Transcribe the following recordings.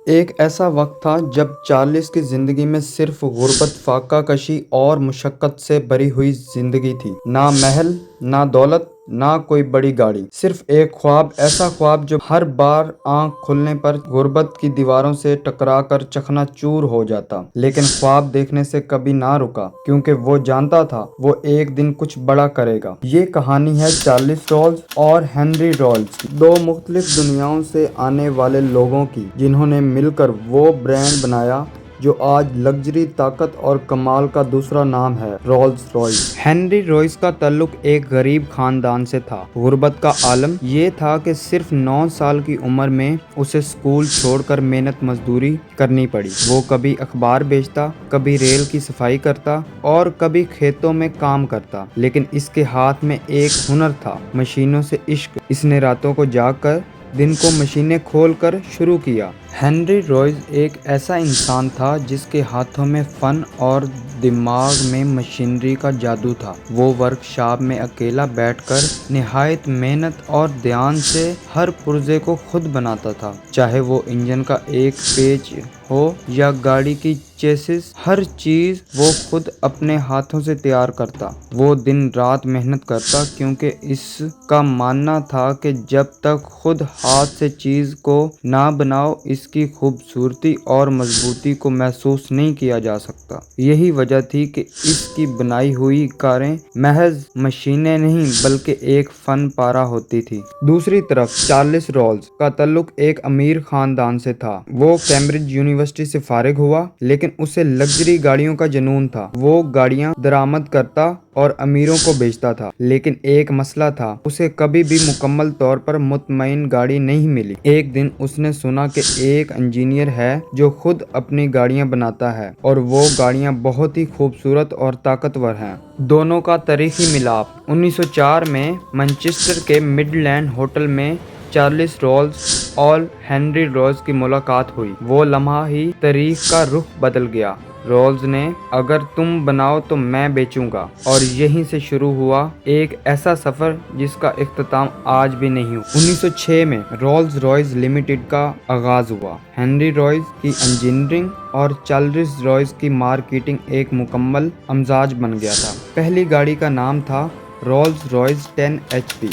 ایک ایسا وقت تھا جب چارلس کی زندگی میں صرف غربت، فاقہ کشی اور مشقت سے بھری ہوئی زندگی تھی۔ نہ محل، نہ دولت، نہ کوئی بڑی گاڑی، صرف ایک خواب، ایسا خواب جو ہر بار آنکھ کھلنے پر غربت کی دیواروں سے ٹکرا کر چکنا چور ہو جاتا۔ لیکن خواب دیکھنے سے کبھی نہ رکا، کیونکہ وہ جانتا تھا وہ ایک دن کچھ بڑا کرے گا۔ یہ کہانی ہے چارلس رولز اور ہنری رولز کی، دو مختلف دنیاؤں سے آنے والے لوگوں کی، جنہوں نے مل کر وہ برانڈ بنایا جو آج لگژری، طاقت اور کمال کا دوسرا نام ہے، رولز رائس۔ ہنری رائس کا تعلق ایک غریب خاندان سے تھا۔ غربت کا عالم یہ تھا کہ صرف 9 سال کی عمر میں اسے اسکول چھوڑ کر محنت مزدوری کرنی پڑی۔ وہ کبھی اخبار بیچتا، کبھی ریل کی صفائی کرتا اور کبھی کھیتوں میں کام کرتا، لیکن اس کے ہاتھ میں ایک ہنر تھا، مشینوں سے عشق۔ اس نے راتوں کو جاگ کر دن کو مشینیں کھول کر شروع کیا۔ ہنری رائس ایک ایسا انسان تھا جس کے ہاتھوں میں فن اور دماغ میں مشینری کا جادو تھا۔ وہ ورک شاپ میں اکیلا بیٹھ کر نہایت محنت اور دھیان سے ہر پرزے کو خود بناتا تھا، چاہے وہ انجن کا ایک پیچ ہو یا گاڑی کی چیسس، ہر چیز وہ خود اپنے ہاتھوں سے تیار کرتا۔ وہ دن رات محنت کرتا، کیونکہ اس کا ماننا تھا کہ جب تک خود ہاتھ سے چیز کو نہ بناؤ، اس کی خوبصورتی اور مضبوطی کو محسوس نہیں کیا جا سکتا۔ یہی وجہ تھی کہ اس کی بنائی ہوئی کاریں محض مشینیں نہیں بلکہ ایک فن پارہ ہوتی تھی۔ دوسری طرف چارلس رولز کا تعلق ایک امیر خاندان سے تھا۔ وہ کیمبرج یونیورسٹی سے فارغ ہوا، لیکن اسے لگژری گاڑیوں کا جنون تھا۔ وہ گاڑیاں درآمد کرتا اور امیروں کو بیچتا تھا، لیکن ایک مسئلہ تھا، اسے کبھی بھی مکمل طور پر مطمئن گاڑی نہیں ملی۔ ایک دن اس نے سنا کہ ایک انجینئر ہے جو خود اپنی گاڑیاں بناتا ہے، اور وہ گاڑیاں بہت ہی خوبصورت اور طاقتور ہیں۔ دونوں کا تاریخی ملاپ 1904 میں مانچسٹر کے مڈ لینڈ ہوٹل میں چارلس رولز اور ہنری رائس کی ملاقات ہوئی۔ وہ لمحہ ہی تاریخ کا رخ بدل گیا۔ رولز نے اگر تم بناؤ تو میں بیچوں گا، اور یہیں سے شروع ہوا ایک ایسا سفر جس کا اختتام آج بھی نہیں ہوا۔ 1906 میں رولز رائس لمیٹڈ کا آغاز ہوا۔ ہنری رائس کی انجینئرنگ اور چارلس رائس کی مارکیٹنگ ایک مکمل امزاج بن گیا تھا۔ پہلی گاڑی کا نام تھا رولز رائس 10 HP،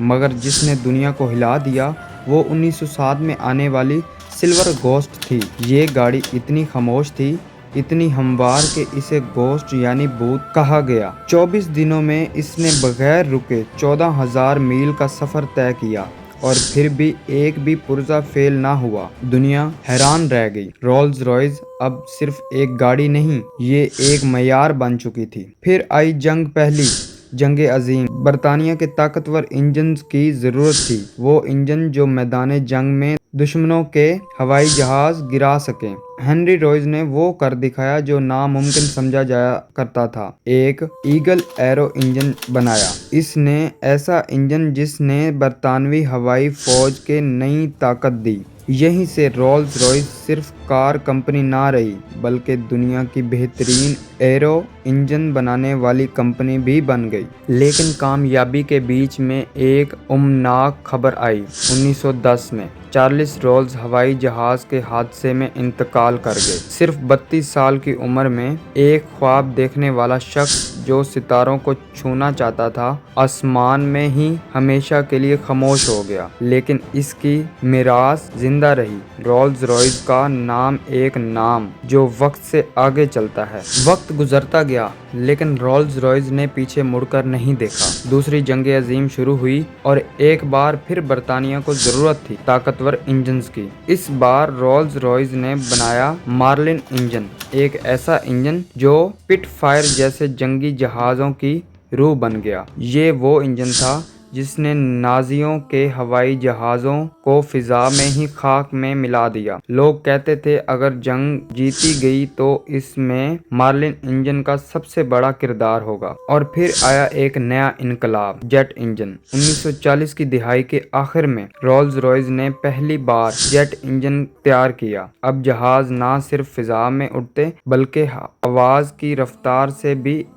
مگر جس نے دنیا کو ہلا دیا وہ 1907 میں آنے والی سلور گھوسٹ تھی۔ یہ گاڑی اتنی خاموش تھی، اتنی ہموار کہ اسے گھوسٹ یعنی بھوت کہا گیا۔ 24 دنوں میں اس نے بغیر رکے 14,000 میل کا سفر طے کیا، اور پھر بھی ایک بھی پرزہ فیل نہ ہوا۔ دنیا حیران رہ گئی۔ رولز رائس اب صرف ایک گاڑی نہیں، یہ ایک معیار بن چکی تھی۔ پھر آئی پہلی جنگ عظیم۔ برطانیہ کے طاقتور انجنز کی ضرورت تھی، وہ انجن جو میدان جنگ میں دشمنوں کے ہوائی جہاز گرا سکیں۔ ہنری رائس نے وہ کر دکھایا جو ناممکن سمجھا جایا کرتا تھا، ایک ایگل ایرو انجن بنایا۔ اس نے ایسا انجن جس نے برطانوی ہوائی فوج کو نئی طاقت دی۔ یہیں سے رولز رائس صرف کار کمپنی نہ رہی، بلکہ دنیا کی بہترین ایرو انجن بنانے والی کمپنی بھی بن گئی۔ لیکن کامیابی کے بیچ میں ایک غمناک خبر آئی۔ 1910 میں چارلس رولز ہوائی جہاز کے حادثے میں انتقال کر گئے۔ صرف 32 سال کی عمر میں ایک خواب دیکھنے والا شخص جو ستاروں کو چھونا چاہتا تھا، آسمان میں ہی ہمیشہ کے لیے خاموش ہو گیا۔ لیکن اس کی میراث زندہ رہی۔ رولز رائس کا نام ایک نام جو وقت سے آگے چلتا ہے۔ وقت گزرتا گیا، لیکن رولز رائس نے پیچھے مڑ کر نہیں دیکھا۔ دوسری جنگ عظیم شروع ہوئی، اور ایک بار پھر برطانیہ کو ضرورت تھی طاقتور انجنز کی۔ اس بار رولز رائس نے بنایا مارلن انجن، ایک ایسا انجن جو پٹ فائر جیسے جنگی جہازوں کی روح بن گیا۔ یہ وہ انجن تھا جس نے نازیوں کے ہوائی جہازوں کو فضا میں ہی خاک میں ملا دیا۔ لوگ کہتے تھے اگر جنگ جیتی گئی تو اس میں مارلن انجن کا سب سے بڑا کردار ہوگا۔ اور پھر آیا ایک نیا انقلاب، جیٹ انجن۔ 1940 کی دہائی کے آخر میں رولز رائس نے پہلی بار جیٹ انجن تیار کیا۔ اب جہاز نہ صرف فضا میں اڑتے بلکہ آواز کی رفتار سے بھی